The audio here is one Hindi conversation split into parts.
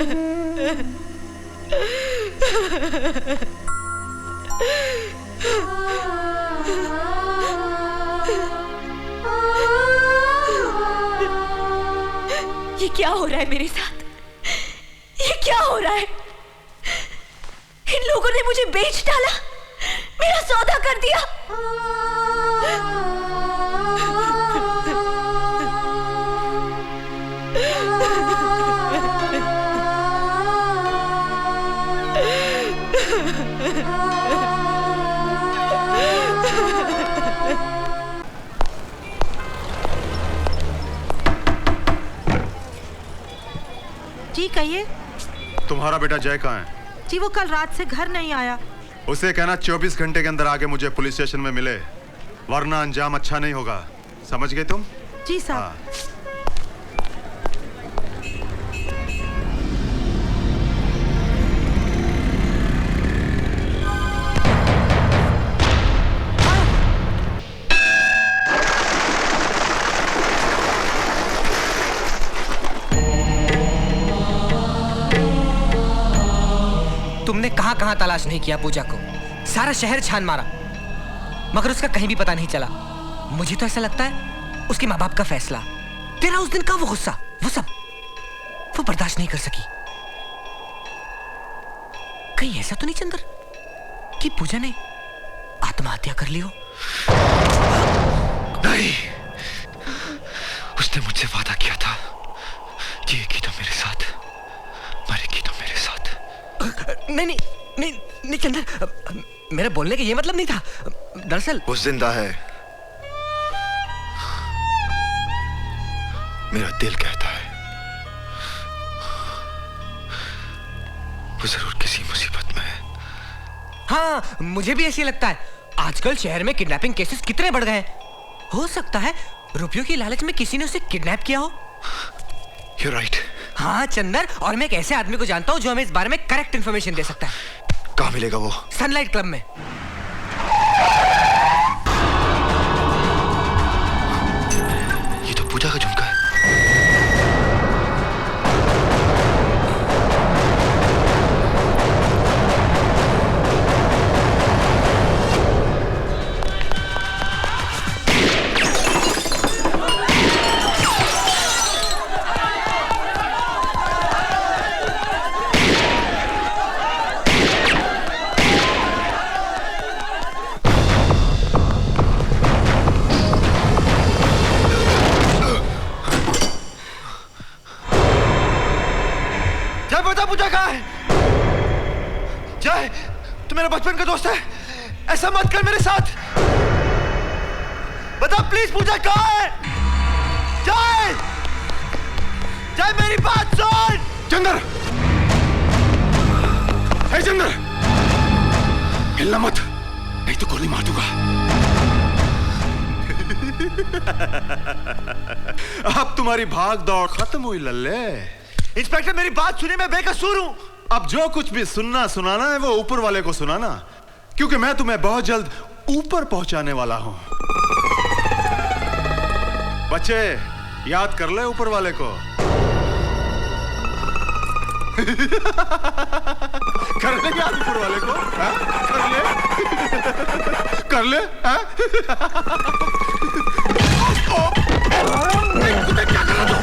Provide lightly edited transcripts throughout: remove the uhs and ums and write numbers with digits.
ये क्या हो रहा है मेरे साथ? ये क्या हो रहा है? इन लोगों ने मुझे बेच डाला, मेरा सौदा कर दिया। जी कहिए। तुम्हारा बेटा जय कहाँ है? जी वो कल रात से घर नहीं आया। उसे कहना 24 घंटे के अंदर आके मुझे पुलिस स्टेशन में मिले, वरना अंजाम अच्छा नहीं होगा। समझ गए तुम? जी साहब। तुमने कहां-कहां तलाश नहीं किया पूजा को, सारा शहर छान मारा, मगर उसका कहीं भी पता नहीं चला। मुझे तो ऐसा लगता है उसके माँ बाप का फैसला, तेरा उस दिन का वो गुस्सा, वो सब वो बर्दाश्त नहीं कर सकी। कहीं ऐसा तो नहीं चंदर कि पूजा ने आत्महत्या कर ली हो? नहीं, उसने मुझसे वादा किया था, जिएगी तो मेरे साथ, मरेगी तो मेरे साथ। नहीं नहीं नहीं नहीं चंदर, मेरे बोलने का ये मतलब नहीं था। दरअसल वो जिंदा है, मेरा दिल कहता है वो जरूर किसी मुसीबत में है। हाँ, मुझे भी ऐसे लगता है। आजकल शहर में किडनैपिंग केसेस कितने बढ़ गए हैं। हो सकता है रुपयों की लालच में किसी ने उसे किडनैप किया हो। You're right. हाँ चंदर, और मैं एक ऐसे आदमी को जानता हूँ जो हमें इस बारे में करेक्ट इन्फॉर्मेशन दे सकता है। कहाँ मिलेगा वो? सनलाइट क्लब में। ये तो पूजा का झुमका है। पूजा कहाँ है? जय, तू मेरा बचपन का दोस्त है, ऐसा मत कर मेरे साथ। बता प्लीज, पूजा कहाँ है? जय, जय मेरी बात सुन। चंदर, हे चंदर, हिलना मत, नहीं तो गोली मार दूंगा। अब तुम्हारी भाग दौड़ खत्म हुई लल्ले। इंस्पेक्टर मेरी बात सुनिए, मैं बेकसूर हूं। अब जो कुछ भी सुनना सुनाना है वो ऊपर वाले को सुनाना, क्योंकि मैं तुम्हें बहुत जल्द ऊपर पहुंचाने वाला हूं। बच्चे याद कर ले ऊपर वाले को। कर ले याद ऊपर वाले को, हा? कर ले हा? क्या कर रहा तू?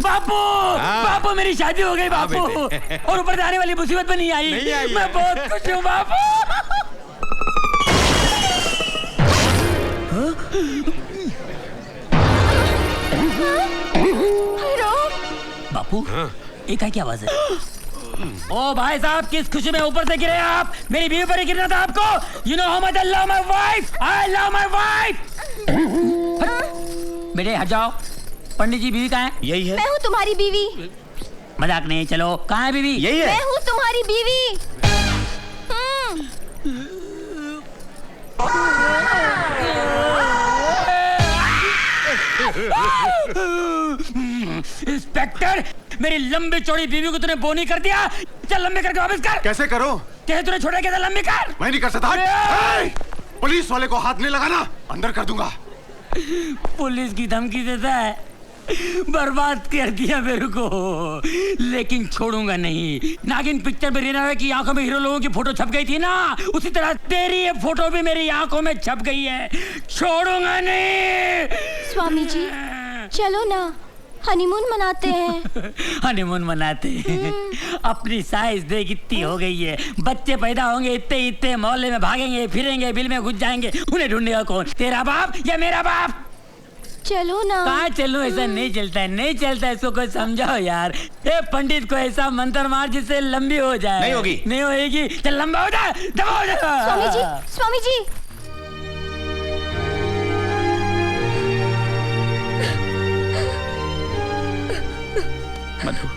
बापू, बापू मेरी शादी हो गई बापू, और ऊपर जाने वाली मुसीबत में नहीं आई। मैं बहुत खुश हूँ बापू। बापू, ये क्या आवाज है? ओ भाई साहब, किस खुशी में ऊपर से गिरे आप? मेरी बीवी पर ही गिरना था आपको। You know how much I love my wife. I love my wife. बेटे हट जाओ। पंडित जी, बीवी कहाँ है? यही है। मैं हूँ तुम्हारी बीवी। मजाक नहीं, चलो कहाँ है बीवी? यही है। मैं हूँ तुम्हारी बीवी। इंस्पेक्टर, मेरी लंबी चौड़ी बीवी को तूने बोनी कर दिया। चल लंबी करके वापस कर। कैसे करो? कैसे तूने छोड़ा, कैसे लंबी कर? मैं नहीं कर सकता। पुलिस वाले को हाथ नहीं लगाना, अंदर कर दूंगा। पुलिस की धमकी देता है, बर्बाद कर दिया मेरे को, लेकिन छोड़ूंगा नहीं। नागिन पिक्चर में रीना की आंखों में हीरो लोगों की फोटो छप गई थी ना, उसी तरह तेरी ये फोटो भी मेरी आंखों में छप गई है। छोड़ूंगा नहीं। स्वामी जी चलो ना, हनीमून मनाते हैं। हनीमून मनाते हैं। अपनी साइज देख इतनी हो गई है, बच्चे पैदा होंगे इतने इतने, मोहल्ले में भागेंगे फिरेंगे, बिल में घुस जाएंगे, उन्हें ढूंढेगा कौन? तेरा बाप या मेरा बाप? चलो ना। कहाँ चलो? ऐसा नहीं चलता है, नहीं चलता है। इसको कोई समझाओ यार। ए पंडित को ऐसा मंत्र मार जिससे लंबी हो जाए। नहीं होगी। नहीं होगी। चल लंबा हो जा, दबा हो जा। स्वामी जी, स्वामी जी। मधु,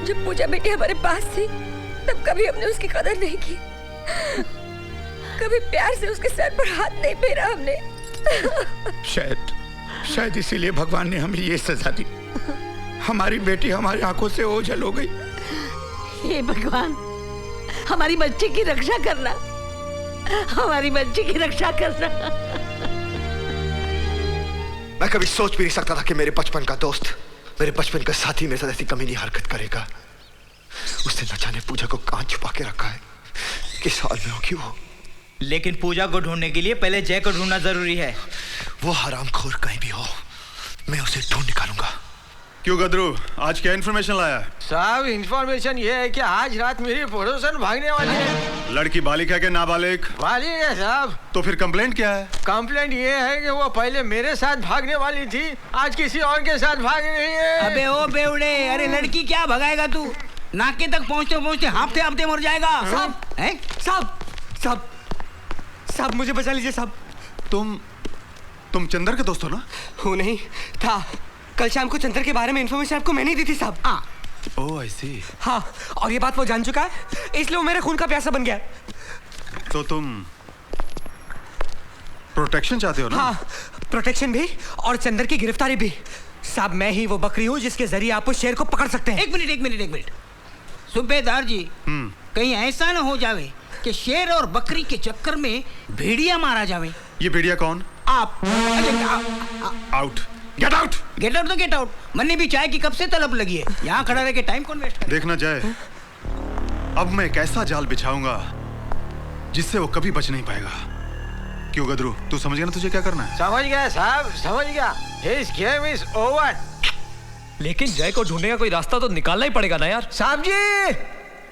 जब पूजा बेटी हमारे पास थी तब कभी हमने उसकी कदर नहीं की, कभी प्यार से उसके सर पर हाथ नहीं फेरा हमने। शायद इसीलिए भगवान ने हमें ये सजा दी। हमारी बेटी हमारी आंखों से ओझल हो गई। हे भगवान, हमारी बच्ची की रक्षा करना, हमारी बच्ची की रक्षा करना। मैं कभी सोच भी नहीं सकता था कि मेरे बचपन का दोस्त, मेरे बचपन का साथी मेरे साथ ऐसी कमीनी हरकत करेगा। उसने न जाने पूजा को कहां छुपा के रखा है, किस हाल में होगी वो। लेकिन पूजा को ढूंढने के लिए पहले जय को ढूंढना जरूरी है। वो हरामखोर कहीं भी हो, मैं उसे ढूंढ निकालूंगा। क्यों गदरू, आज क्या इन्फॉर्मेशन लाया? साहब इन्फॉर्मेशन ये है कि आज रात मेरी पड़ोसन भागने वाली है। लड़की बालिक है कि नाबालिग? बालिग है साहब। तो फिर कंप्लेंट क्या है? कंप्लेंट ये है कि वो पहले मेरे साथ भागने वाली थी, आज किसी और के साथ भाग रही है। अबे ओ बेवड़े, अरे लड़की क्या भगाएगा तू? नाके तक पहुंचते पहुंचते हाफते हाफते मर जाएगा। साहब, हैं? साहब, साहब, साहब मुझे बचा लीजिए साहब। तुम चंदर के दोस्त हो ना? हूँ नहीं था। कल शाम को चंदर के बारे में इन्फॉर्मेशन आपको मैंने ही दी थी साहब। ओह आई सी। हाँ, और ये बात वो जान चुका है, इसलिए वो मेरे खून का प्यासा बन गया। तो तुम प्रोटेक्शन चाहते हो ना? हाँ, प्रोटेक्शन भी और चंदर की गिरफ्तारी भी। साहब मैं ही वो बकरी हूँ जिसके जरिए आप उस शेर को पकड़ सकते हैं। एक मिनट सूबेदार जी, कहीं ऐसा न हो जावे कि शेर और बकरी के चक्कर में भेड़िया मारा जावे। ये भेड़िया कौन? आप। Out, get out. Get out तो गेट आउट, मन्ने भी चाय की कब से तलब लगी है, यहाँ खड़ा रह के टाइम कौन वेस्ट करे? देखना जाए, अब मैं एक ऐसा जाल बिछाऊंगा जिससे वो कभी बच नहीं पाएगा। क्यों गदरू, तू समझ गया ना तुझे क्या करना है? समझ गया साहब, समझ गया। His game is over। लेकिन जय को ढूंढने का कोई रास्ता तो निकालना ही पड़ेगा ना यार। साहब जी,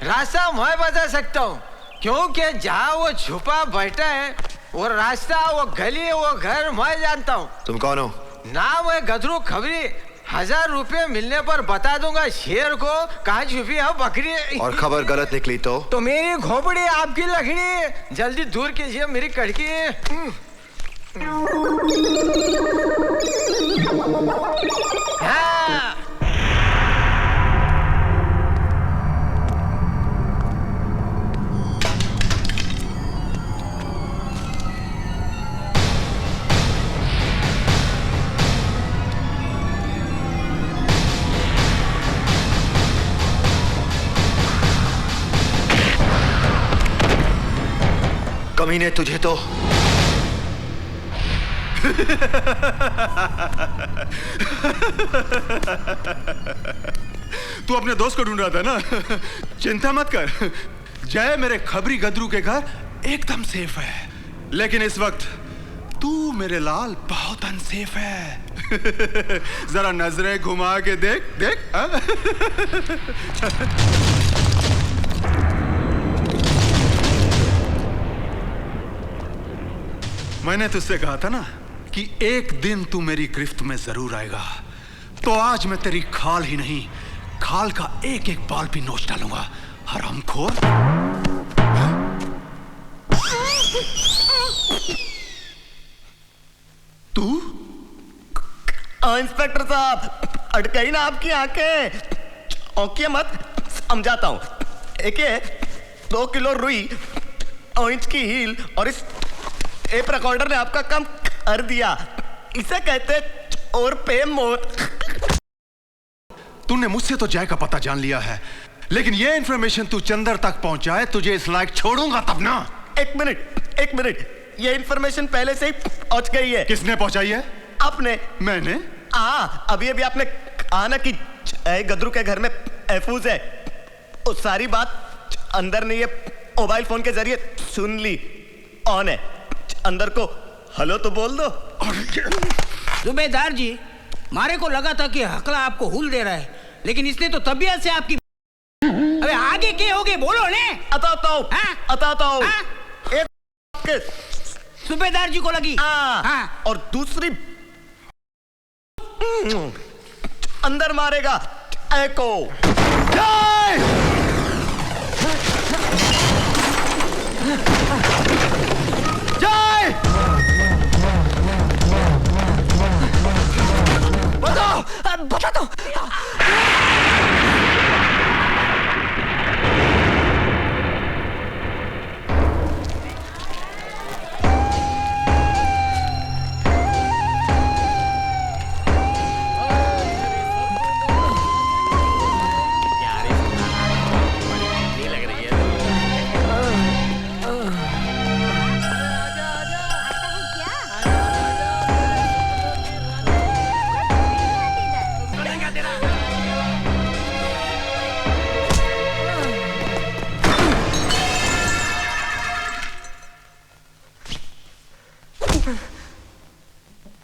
रास्ता मैं बता सकता हूँ, क्योंकि जहाँ वो छुपा बैठा है वो रास्ता, वो गली, वो घर मैं जानता हूँ। तुम कौन हो? नाम है गदरू खबरी। 1000 रुपए मिलने पर बता दूंगा शेर को कहाँ छुपी है बकरी। और खबर गलत निकली तो मेरी खोपड़ी आपकी लकड़ी, जल्दी दूर कीजिए मेरी कड़की। हाँ। कमीने तुझे तो तू अपने दोस्त को ढूंढ रहा था ना? चिंता मत कर, जय मेरे खबरी गदरू के घर एकदम सेफ है। लेकिन इस वक्त तू मेरे लाल बहुत अनसेफ है। जरा नजरें घुमा के देख देख। मैंने तुझसे कहा था ना कि एक दिन तू मेरी गिरफ्त में जरूर आएगा, तो आज मैं तेरी खाल ही नहीं, खाल का एक एक बाल भी नोच डालूंगा, हरामखोर। तू? इंस्पेक्टर साहब, अटकाई ना आपकी आंखें, औंकिए मत, समझाता हूं। एक 2 किलो रुई, इंच की हील और इस टेप रिकॉर्डर ने आपका काम कर दिया। इसे कहते और पे मोर। तूने मुझसे तो जय का पता जान लिया है, लेकिन ये इंफॉर्मेशन तू चंदर तक पहुंचाए तुझे इस लायक छोड़ूंगा तब ना। एक मिनट, ये इंफॉर्मेशन पहले से ही पहुंच गई है। किसने पहुंचाई है? आपने। मैंने? अभी आपने कहा ना कि गदरू के घर में महफूज है। वो सारी बात अंदर ने ये मोबाइल फोन के जरिए सुन ली। ऑन है, अंदर को हेलो तो बोल दो। सूबेदार जी, मारे को लगा था कि हकला आपको हुल दे रहा है, लेकिन इसने तो तबीयत से आपकी। अबे आगे क्या हो गए बोलो ने। आता हूँ। एक सूबेदार जी को लगी। हाँ। और दूसरी अंदर मारेगा एको। जय! जय! बता दो।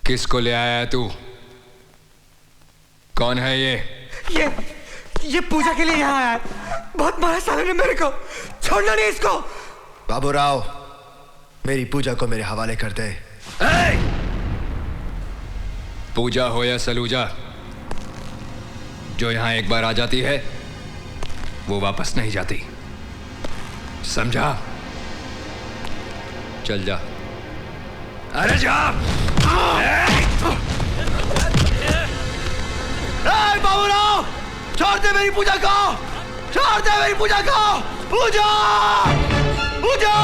किसको ले आया है तू? कौन है ये पूजा के लिए यहाँ आया है। बहुत मारा साले ने मेरे को। छोड़ना नहीं इसको। बाबूराव, मेरी पूजा को मेरे हवाले कर दे। पूजा हो या सलूजा, जो यहां एक बार आ जाती है वो वापस नहीं जाती, समझा? चल जा। अरे जा। बाबूराव, छोड़ दे मेरी पूजा को। छोड़ दे मेरी पूजा को। पूजा पूजा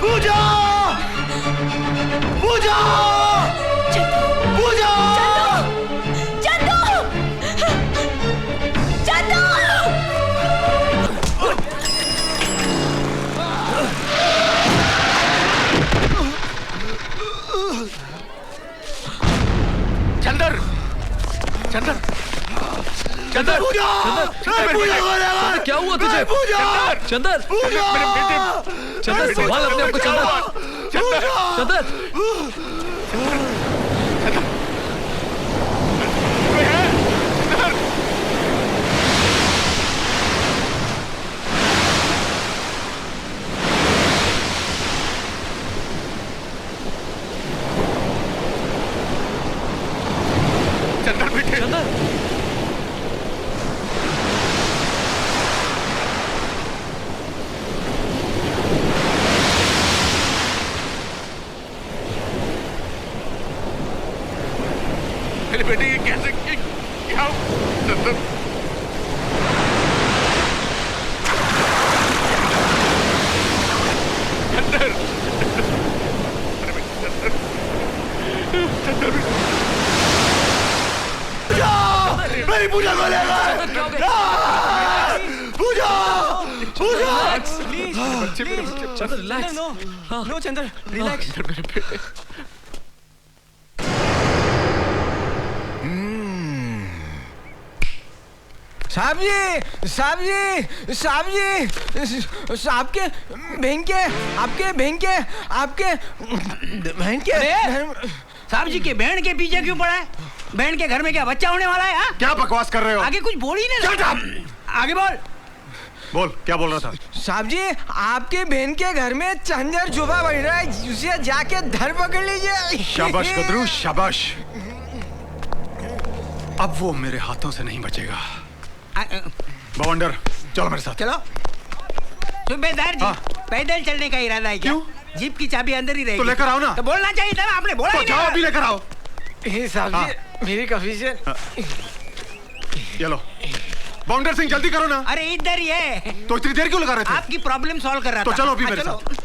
पूजा पूजा पूजा। चंदर, चंदर, चंदर, क्या हुआ तुझे? चंदर, चंदर संभाल अपने आप को। चंदर, मेरे बेटे ये कैसे क्या? चंदर, चंदर, चंदर, मेरी पूजा को ले गए। Pooja Pooja. Chander relax. No Chander, relax. मेरे बेटे। साहब जी, साहब जी, साहब जी, साहब के बहन के, आपके बहन के, आपके बहन के। साहब जी के बहन के पीछे क्यों पड़ा है? बहन के घर में क्या बच्चा होने वाला है? हा? क्या बकवास कर रहे हो? आगे कुछ बोल ही नहीं। आगे बोल। बोल, क्या बोल रहा था? साहब जी, आपके बहन के घर में चंदर जुबा बढ़ रहा है, उसे जाके धर पकड़ लीजिए। शाबाश गदरू, शाबाश। अब वो मेरे हाथों से नहीं बचेगा। बवंडर, चलो मेरे साथ। चलो। सूबेदार जी, पैदल चलने का इरादा है क्या? क्यों? जीप की चाबी अंदर ही रहेगी। तो लेकर आओ ना। तो बोलना चाहिए था ना, आपने बोला तो जाओ, अभी लेकर आओ। साहब जी, मेरी कमीशन। ये लो। बाउंडर सिंह, जल्दी करो ना। अरे इधर ही है। तो इतनी देर क्यों लगा रहे थे? आपकी प्रॉब्लम सॉल्व कर रहा था। तो चलो अभी मेरे साथ।